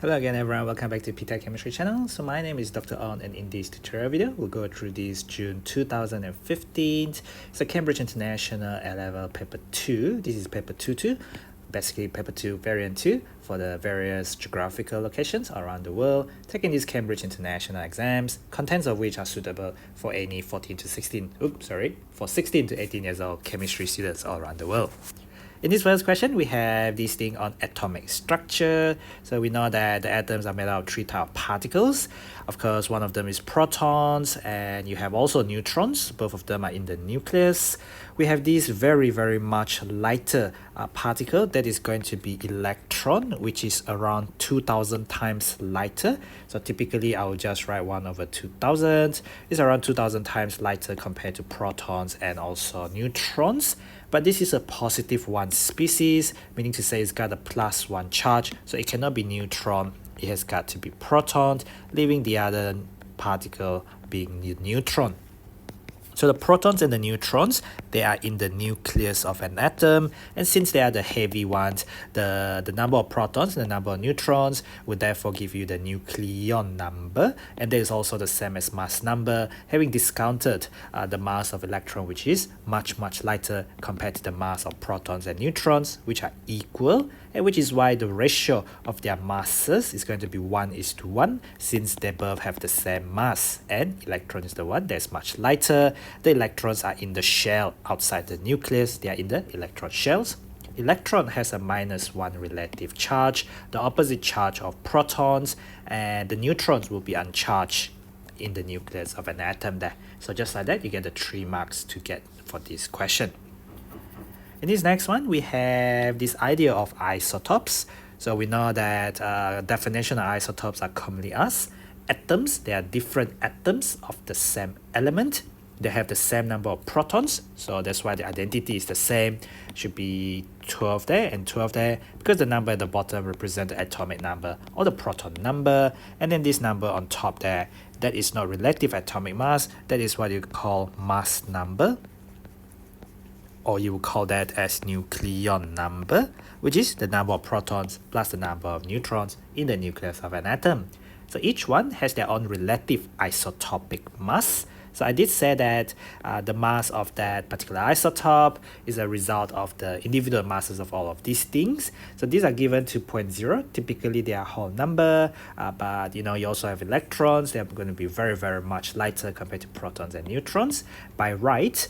Hello again everyone, welcome back to ptet.chemistry channel. So my name is Dr. On, and in this tutorial video, we'll go through this June 2015. It's a Cambridge International A-Level Paper 2. This is Paper 2.2, basically Paper 2 Variant 2 for the various geographical locations around the world, taking these Cambridge International exams, contents of which are suitable for any 16 to 18 years old chemistry students all around the world. In this first question, we have this thing on atomic structure. So we know that the atoms are made out of three types of particles. Of course, one of them is protons, and you have also neutrons. Both of them are in the nucleus. We have this very much lighter particle that is going to be electron, which is around 2000 times lighter. So typically, I will just write 1 over 2000. It's around 2000 times lighter compared to protons and also neutrons. But this is a positive one species, meaning to say it's got a +1 charge, so it cannot be neutron, it has got to be proton, leaving the other particle being the neutron. So the protons and the neutrons, they are in the nucleus of an atom, and since they are the heavy ones, the number of protons and the number of neutrons would therefore give you the nucleon number, and that is also the same as mass number, having discounted the mass of electron, which is much lighter compared to the mass of protons and neutrons, which are equal, and which is why the ratio of their masses is going to be 1:1, since they both have the same mass, and electron is the one that's much lighter. The electrons are in the shell outside the nucleus, they are in the electron shells. Electron has a -1 relative charge, the opposite charge of protons, and the neutrons will be uncharged in the nucleus of an atom there. So just like that, you get the 3 marks to get for this question. In this next one, we have this idea of isotopes. So we know that definition of isotopes are commonly as atoms. They are different atoms of the same element. They have the same number of protons, so that's why the identity is the same. Should be 12 there and 12 there, because the number at the bottom represents the atomic number or the proton number, and then this number on top there, that is not relative atomic mass, that is what you call mass number, or you would call that as nucleon number, which is the number of protons plus the number of neutrons in the nucleus of an atom. So each one has their own relative isotopic mass. So I did say that the mass of that particular isotope is a result of the individual masses of all of these things. So these are given to 0.0. Typically they are whole number, but you also have electrons. They're going to be very much lighter compared to protons and neutrons. By right,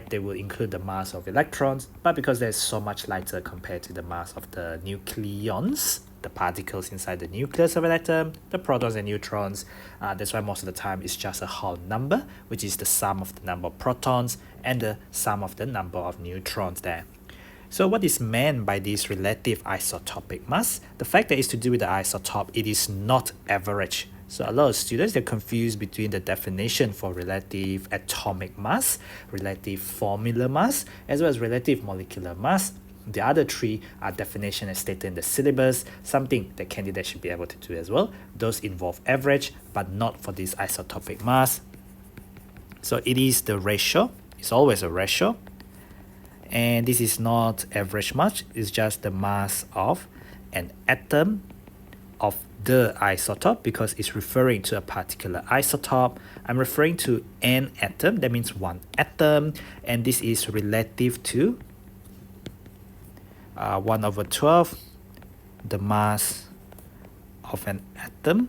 they will include the mass of electrons, but because they're so much lighter compared to the mass of the nucleons, the particles inside the nucleus of an atom, the protons and neutrons, that's why most of the time it's just a whole number, which is the sum of the number of protons and the sum of the number of neutrons there. So what is meant by this relative isotopic mass? The fact that it's to do with the isotope, it is not average. So a lot of students, they're confused between the definition for relative atomic mass, relative formula mass, as well as relative molecular mass. The other 3 are definition as stated in the syllabus, something that candidates should be able to do as well. Those involve average, but not for this isotopic mass. So it is the ratio, it's always a ratio. And this is not average mass, it's just the mass of an atom of the isotope, because it's referring to a particular isotope. I'm referring to an atom, that means 1 atom, and this is relative to 1/12, the mass of an atom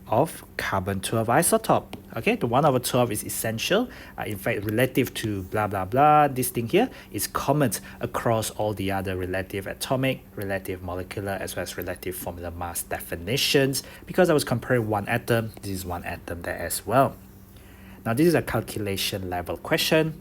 of carbon-12 isotope. Okay, the 1/12 is essential. In fact, relative to blah blah blah, this thing here is common across all the other relative atomic, relative molecular, as well as relative formula mass definitions. Because I was comparing 1 atom, this is 1 atom there as well. Now this is a calculation level question.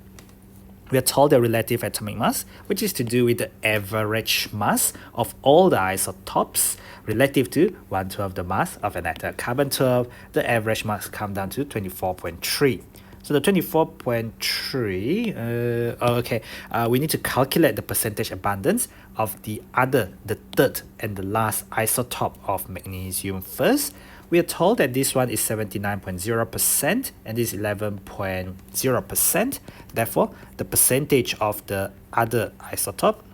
We are told the relative atomic mass, which is to do with the average mass of all the isotopes relative to 1/12 the mass of an atom. Carbon-12, the average mass come down to 24.3. So the 24.3, we need to calculate the percentage abundance of the third and the last isotope of magnesium first. We are told that this one is 79.0% and this is 11.0%. Therefore, the percentage of the other isotope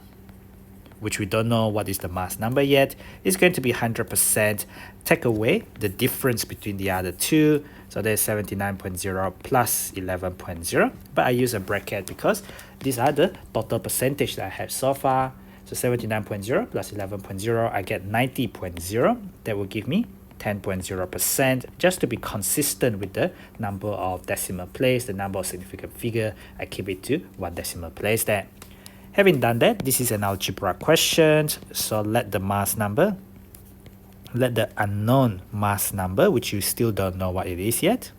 which we don't know what is the mass number yet, is going to be 100%. Take away the difference between the other two. So there's 79.0 plus 11.0. But I use a bracket because these are the total percentage that I have so far. So 79.0 plus 11.0, I get 90.0. That will give me 10.0%. Just to be consistent with the number of decimal place, the number of significant figure, I keep it to 1 decimal place there. Having done that, this is an algebra question. So let the unknown mass number, which you still don't know what it is yet,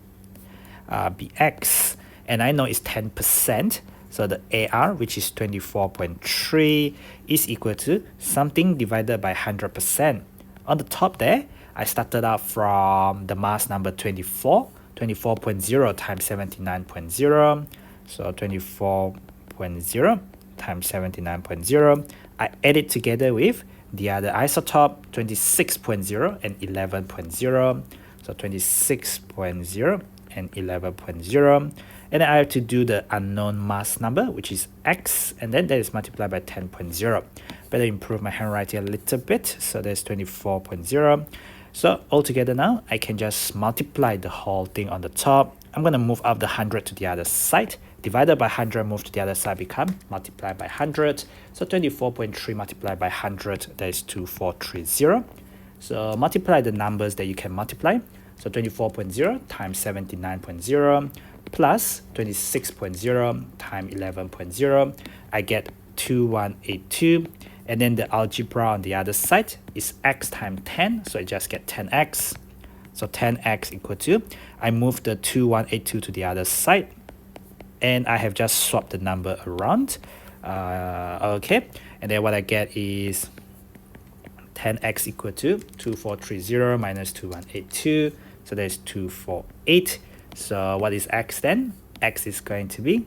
be x. And I know it's 10%. So the AR, which is 24.3, is equal to something divided by 100%. On the top there, I started out from the mass number 24, 24.0 times 79.0. So 24.0 times 79.0. I add it together with the other isotope, 26.0 and 11.0. So 26.0 and 11.0. And then I have to do the unknown mass number, which is x, and then that is multiplied by 10.0. Better improve my handwriting a little bit. So there's 24.0. So altogether now, I can just multiply the whole thing on the top. I'm going to move up the 100 to the other side. Divided by 100, move to the other side, become multiplied by 100. So 24.3 multiplied by 100, that is 2430. So multiply the numbers that you can multiply. So 24.0 times 79.0 plus 26.0 times 11.0. I get 2182. And then the algebra on the other side is x times 10. So I just get 10x. So 10x equal to, I move the 2182 to the other side. And I have just swapped the number around. Okay. And then what I get is 10x equal to 2430 minus 2182. So there's 248. So what is x then? X is going to be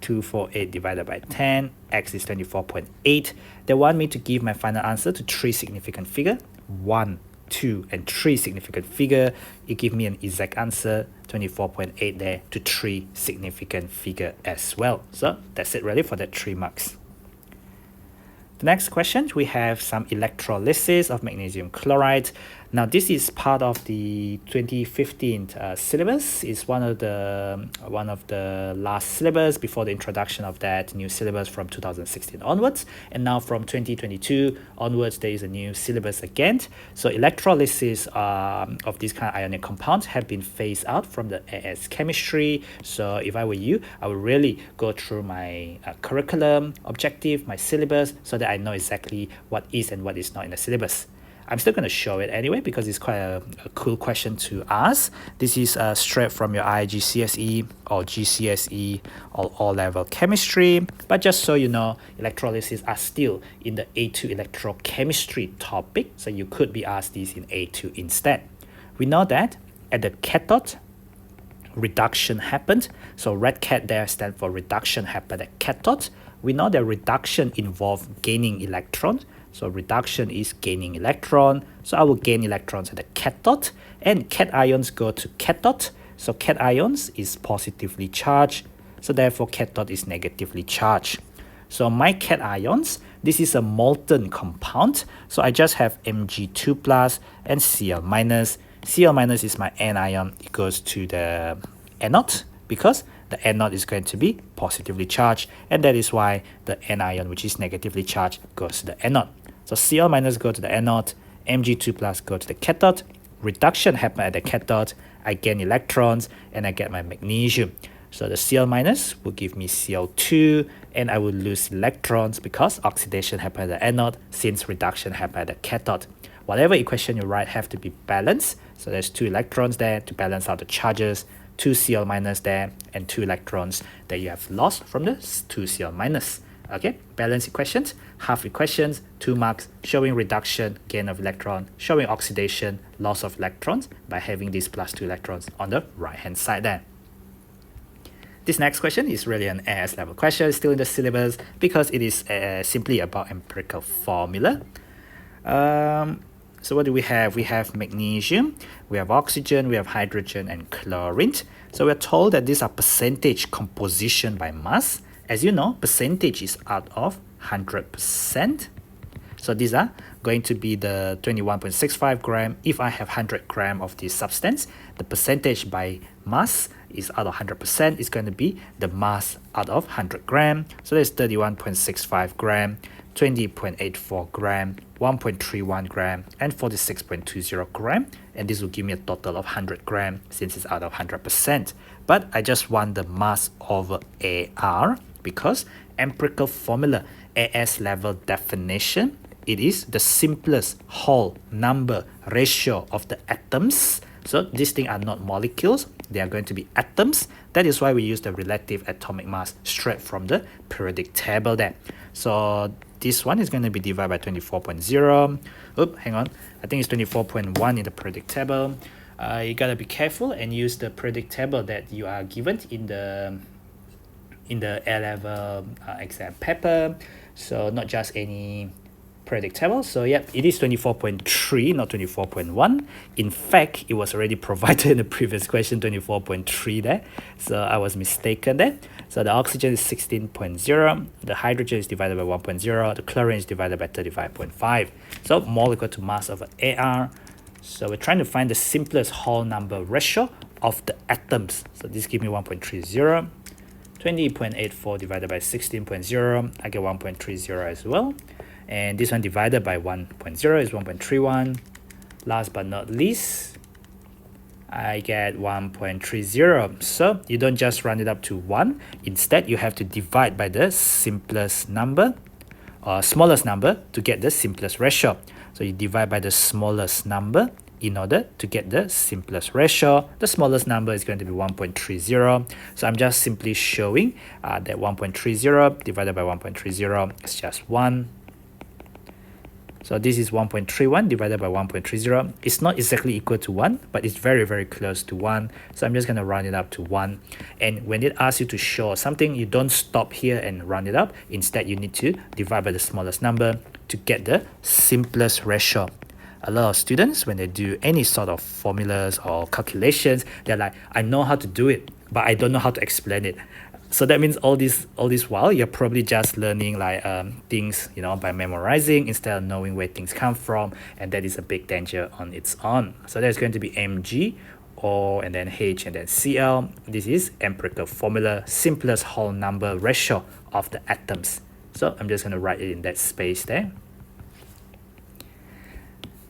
248 divided by 10. X is 24.8. They want me to give my final answer to 3 significant figure. 1, 2, and 3 significant figure. It give me an exact answer, 24.8 there, to 3 significant figure as well. So that's it really for that 3 marks. The next question, we have some electrolysis of magnesium chloride. Now this is part of the 2015 syllabus. It's one of the last syllabus before the introduction of that new syllabus from 2016 onwards. And now from 2022 onwards, there is a new syllabus again. So electrolysis of this kind of ionic compounds have been phased out from the AS chemistry. So if I were you, I would really go through my curriculum, objective, my syllabus, so that I know exactly what is and what is not in the syllabus. I'm still going to show it anyway because it's quite a cool question to ask. This is straight from your IGCSE or GCSE or O-level chemistry. But just so you know, electrolysis are still in the A2 electrochemistry topic. So you could be asked this in A2 instead. We know that at the cathode, reduction happened. So red cat there stands for reduction happened at cathode. We know that reduction involves gaining electrons. So reduction is gaining electron. So I will gain electrons at the cathode. And cations go to cathode. So cations is positively charged. So therefore cathode is negatively charged. So my cations, this is a molten compound. So I just have Mg2 plus and Cl minus. Cl minus is my anion. It goes to the anode because the anode is going to be positively charged, and that is why the anion, which is negatively charged, goes to the anode. So Cl minus go to the anode, Mg2 plus go to the cathode. Reduction happen at the cathode. I gain electrons and I get my magnesium. So the Cl minus will give me Cl2, and I will lose electrons because oxidation happened at the anode since reduction happened at the cathode. Whatever equation you write have to be balanced. So there's 2 electrons there to balance out the charges. 2 Cl minus there, and 2 electrons that you have lost from the 2 Cl minus. Okay, balance equations, half equations, 2 marks, showing reduction, gain of electron, showing oxidation, loss of electrons by having these plus 2 electrons on the right hand side there. This next question is really an AS level question, still in the syllabus, because it is simply about empirical formula. So what do we have? We have magnesium, we have oxygen, we have hydrogen and chlorine. So we're told that these are percentage composition by mass. As you know, percentage is out of 100%. So these are going to be the 21.65 gram. If I have 100 gram of this substance, the percentage by mass is out of 100% is going to be the mass out of 100 gram. So that's 31.65 gram, 20.84 gram, 1.31 gram, and 46.20 gram. And this will give me a total of 100 gram since it's out of 100%. But I just want the mass over AR because empirical formula, AS level definition, it is the simplest whole number ratio of the atoms. So these things are not molecules, they are going to be atoms. That is why we use the relative atomic mass straight from the periodic table there. So this one is going to be divided by 24.0. Oops, hang on. I think it's 24.1 in the periodic table. You gotta be careful and use the periodic table that you are given in the A-level exam paper. So not just any periodic table. So yep, it is 24.3, not 24.1. In fact, it was already provided in the previous question, 24.3 there. So I was mistaken there. So the oxygen is 16.0, the hydrogen is divided by 1.0, the chlorine is divided by 35.5. So mole equal to mass over AR. So we're trying to find the simplest whole number ratio of the atoms. So this gives me 1.30. 20.84 divided by 16.0, I get 1.30 as well. And this one divided by 1.0 is 1.31. Last but not least, I get 1.30. So you don't just round it up to 1. Instead, you have to divide by the simplest number or smallest number to get the simplest ratio. So you divide by the smallest number in order to get the simplest ratio. The smallest number is going to be 1.30. So I'm just simply showing that 1.30 divided by 1.30 is just 1. So this is 1.31 divided by 1.30. It's not exactly equal to 1, but it's very, very close to 1. So I'm just going to round it up to 1. And when it asks you to show something, you don't stop here and round it up. Instead, you need to divide by the smallest number to get the simplest ratio. A lot of students, when they do any sort of formulas or calculations, they're like, I know how to do it, but I don't know how to explain it. So that means all this while you're probably just learning like things, you know, by memorizing instead of knowing where things come from, and that is a big danger on its own. So there's going to be Mg, O, and then H, and then Cl. This is empirical formula, simplest whole number ratio of the atoms. So I'm just going to write it in that space there.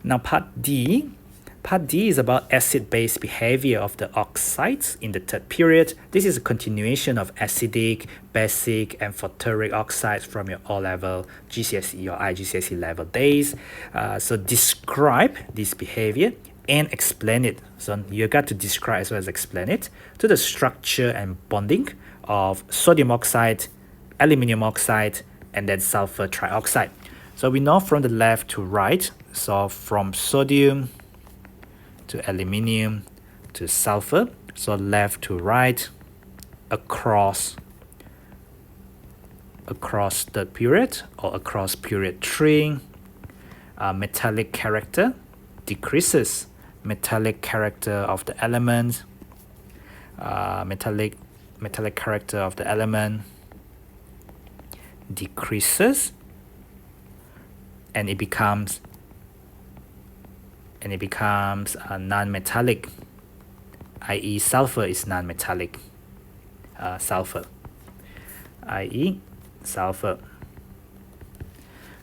Now part D. Part D is about acid-base behavior of the oxides in the third period. This is a continuation of acidic, basic, and phosphoric oxides from your O-level, GCSE or IGCSE level days. So describe this behavior and explain it. So you got to describe as well as explain it to the structure and bonding of sodium oxide, aluminium oxide, and then sulfur trioxide. So we know from the left to right, so from sodium to aluminium to sulfur, so left to right across the period or across period 3, metallic character decreases. Metallic character of the element, metallic character of the element decreases, and it becomes non-metallic, i.e. sulfur is non-metallic, sulfur.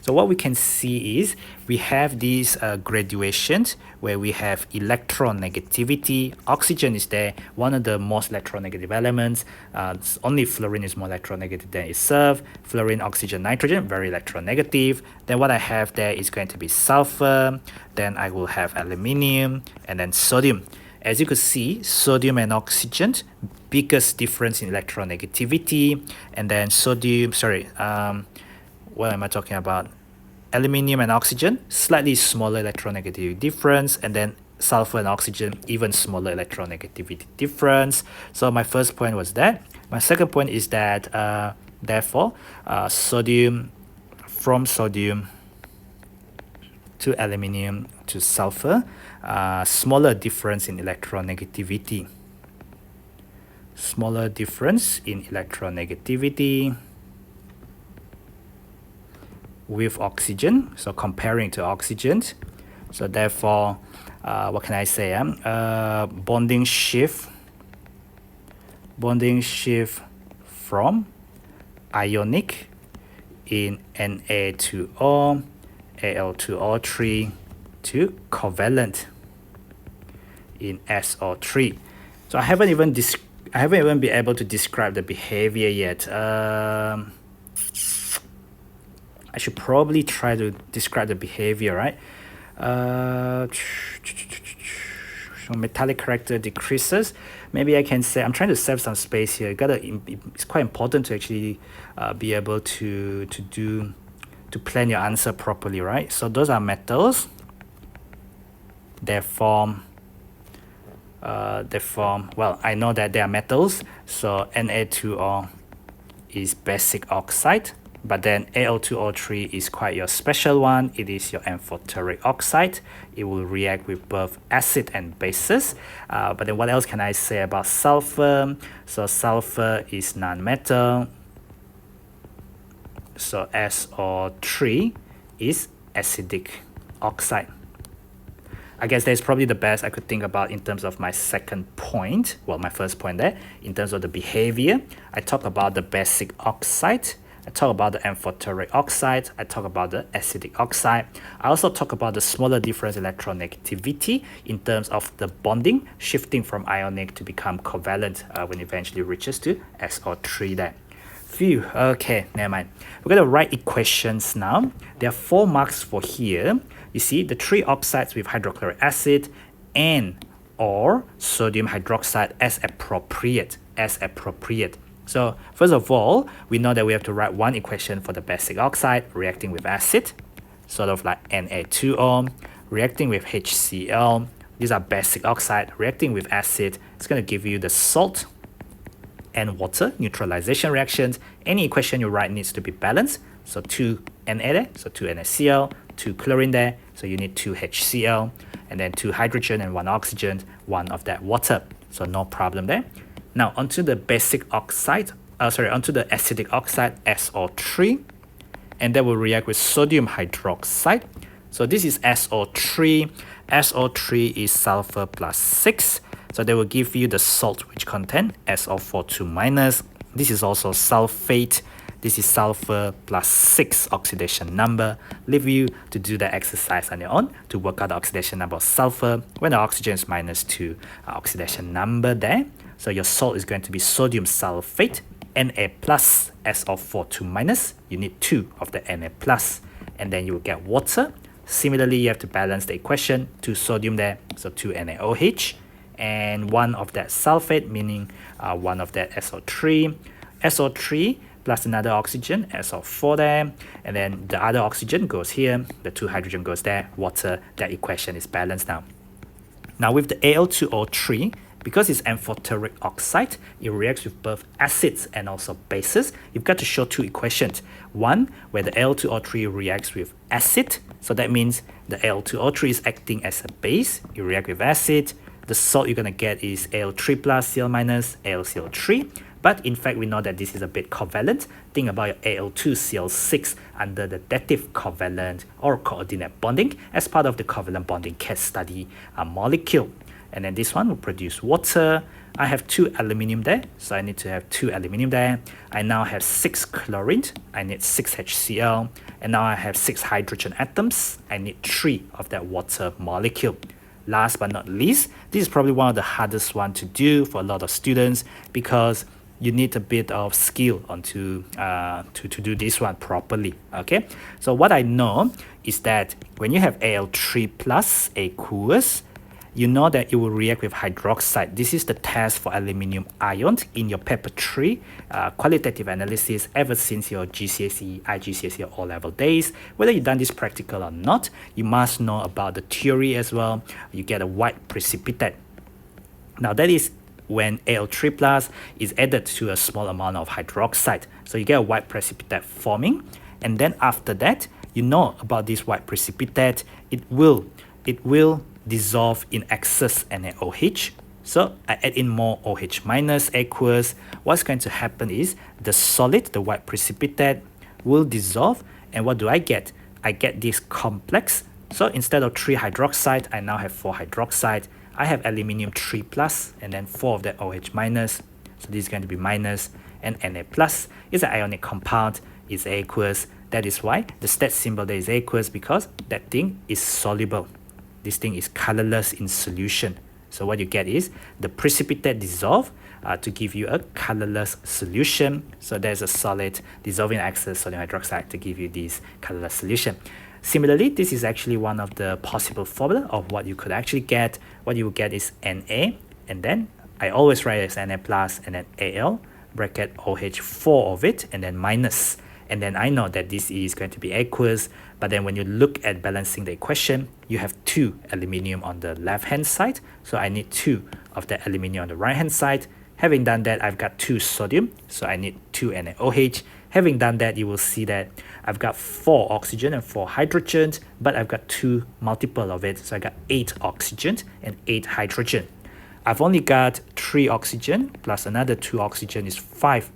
So what we can see is we have these graduations where we have electronegativity. Oxygen is there, one of the most electronegative elements. Only fluorine is more electronegative than itself. Fluorine, oxygen, nitrogen, very electronegative. Then what I have there is going to be sulfur. Then I will have aluminium and then sodium. As you could see, sodium and oxygen, biggest difference in electronegativity. And then sodium, what am I talking about? Aluminium and oxygen, slightly smaller electronegativity difference, and then sulfur and oxygen, even smaller electronegativity difference. So my first point was that. My second point is that, therefore, sodium, from sodium to aluminium to sulfur, smaller difference in electronegativity. Smaller difference in electronegativity. with oxygen, so comparing to oxygen. So therefore, what can I say? Bonding shift from ionic in Na2O, Al2O3 to covalent in SO3. So I haven't even been able to describe the behavior yet. I should probably try to describe the behavior, right? So metallic character decreases. Maybe I can say, I'm trying to save some space here. It's quite important to actually be able to plan your answer properly, right? So those are metals. They form, well, I know that they are metals. So Na2O is basic oxide. But then Al2O3 is quite your special one. It is your amphoteric oxide. It will react with both acid and bases. But then what else can I say about sulfur? So sulfur is non-metal. So SO3 is acidic oxide. I guess that's probably the best I could think about in terms of my second point. Well, my first point there. In terms of the behavior, I talk about the basic oxide. I talk about the amphoteric oxide. I talk about the acidic oxide. I also talk about the smaller difference electronegativity in terms of the bonding, shifting from ionic to become covalent when it eventually reaches to SO3 there. Phew, okay, never mind. We're going to write equations now. There are 4 marks for here. You see, the 3 oxides with hydrochloric acid and or sodium hydroxide as appropriate. So first of all, we know that we have to write one equation for the basic oxide reacting with acid, sort of like Na2O, reacting with HCl. These are basic oxide reacting with acid. It's going to give you the salt and water neutralization reactions. Any equation you write needs to be balanced. So 2 Na there, so 2 NaCl, 2 chlorine there, so you need 2 HCl, and then 2 hydrogen and 1 oxygen, 1 of that water. So no problem there. Now onto the basic oxide, onto the acidic oxide SO3, and that will react with sodium hydroxide. So this is SO3. SO3 is sulfur plus 6. So they will give you the salt which contain SO4 2-. This is also sulfate. This is sulfur plus 6 oxidation number. Leave you to do the exercise on your own to work out the oxidation number of sulfur when the oxygen is -2 oxidation number there. So your salt is going to be sodium sulfate, Na plus SO4 2-. You need 2 of the Na plus, and then you will get water. Similarly, you have to balance the equation, 2 sodium there, so 2 NaOH, and 1 of that sulfate, meaning 1 of that SO3. SO3 plus another oxygen, SO4 there, and then the other oxygen goes here, the 2 hydrogen goes there, water. That equation is balanced now. Now with the Al2O3, because it's amphoteric oxide, it reacts with both acids and also bases. You've got to show 2 equations. One, where the Al2O3 reacts with acid. So that means the Al2O3 is acting as a base. You react with acid. The salt you're going to get is Al3 plus Cl minus AlCl3. But in fact, we know that this is a bit covalent. Think about your Al2Cl6 under the dative covalent or coordinate bonding as part of the covalent bonding case study molecule. And then this one will produce water. I have 2 aluminium there, so I need to have 2 aluminium there. I now have 6 chlorine. I need 6 HCl. And now I have 6 hydrogen atoms. I need 3 of that water molecule. Last but not least, this is probably one of the hardest one to do for a lot of students because you need a bit of skill to do this one properly. Okay, so what I know is that when you have Al3 plus aqueous, you know that it will react with hydroxide. This is the test for aluminium ion in your paper 3 qualitative analysis ever since your GCSE, IGCSE or O-level days. Whether you've done this practical or not, you must know about the theory as well. You get a white precipitate. Now that is when Al3 plus is added to a small amount of hydroxide. So you get a white precipitate forming. And then after that, you know about this white precipitate, it will dissolve in excess NaOH. So I add in more OH minus aqueous. What's going to happen is the solid, the white precipitate, will dissolve And what do I get? I get this complex. So instead of 3 hydroxide, I now have 4 hydroxide. I have aluminium 3 plus and then 4 of that OH minus. So this is going to be minus, and Na plus is an ionic compound, is aqueous. That is why the stat symbol there is aqueous, because that thing is soluble. This thing is colorless in solution. So what you get is the precipitate dissolve to give you a colorless solution. So there's a solid dissolving excess sodium hydroxide to give you this colorless solution. Similarly, this is actually one of the possible formula of what you could actually get. What you will get is Na, and then I always write it as Na plus and then Al, bracket OH, 4 of it, and then minus. And then I know that this is going to be aqueous, but then when you look at balancing the equation, you have 2 aluminium on the left-hand side, so I need 2 of the aluminium on the right-hand side. Having done that, I've got 2 sodium, so I need 2 NaOH. Having done that, you will see that I've got 4 oxygen and 4 hydrogen, but I've got 2 multiple of it, so I got 8 oxygen and 8 hydrogen. I've only got 3 oxygen plus another 2 oxygen is 5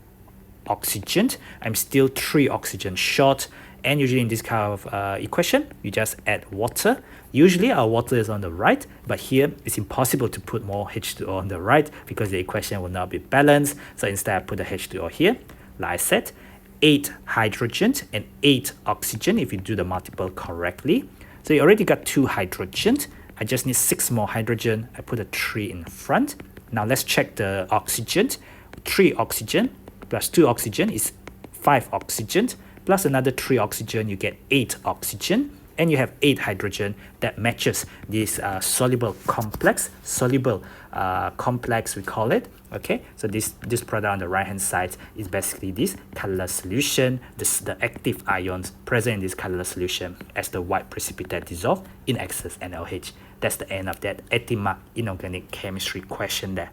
oxygen. I'm still 3 oxygen short, and usually in this kind of equation, you just add water. Usually our water is on the right, but here it's impossible to put more H2O on the right because the equation will not be balanced. So instead I put the H2O here. Like I said, 8 hydrogen and 8 oxygen if you do the multiple correctly. So you already got 2 hydrogen. I just need 6 more hydrogen. I put a 3 in front. Now let's check the oxygen. 3 oxygen plus 2 oxygen is 5 oxygen, plus another 3 oxygen, you get 8 oxygen, and you have 8 hydrogen. That matches this soluble complex, complex we call it. Okay, so this product on the right hand side is basically this colorless solution, the active ions present in this colorless solution as the white precipitate dissolve in excess NaOH. That's the end of that 80-mark inorganic chemistry question there.